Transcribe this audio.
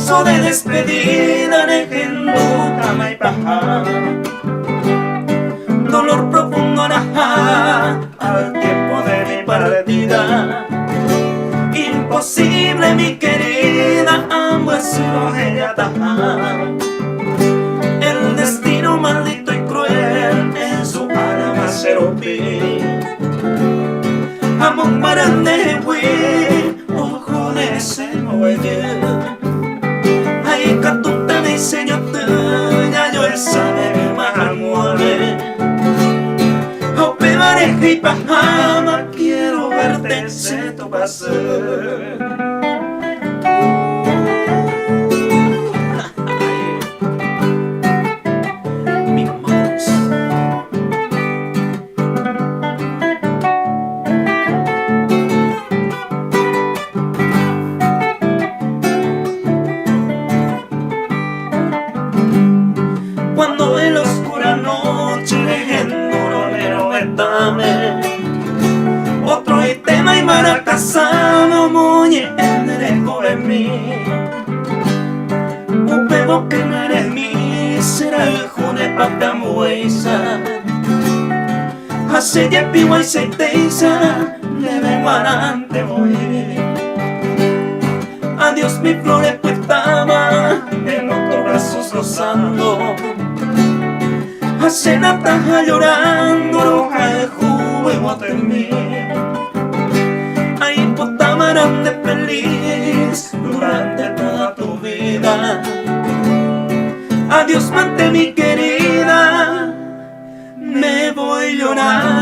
beso de despedida negenduka may paha, dolor profundo naja al tiempo de mi partida. Imposible mi querida, amo es lo ella taja. El destino maldito y cruel en su alma se rompe. Among marande wi ojo de se mueve. Ay katuta ni señor ya yo el sabe mahal mueve. Ope pareja y pajama quiero verte se tu pasar. Cuando en la oscura noche leyendo dame otro tema y maracasano moñe en derecho de mí. Un pebo que no eres mí será el june papamuesa. Hace ya piwa y seiteiza debe guarante voy. Adiós mi flores pues estaba en otros brazos rozando. Hace nataja llorando, roja de jugo y mí. Ahí potamarán de feliz durante toda tu vida. Adiós, mante mi querida, me voy llorando.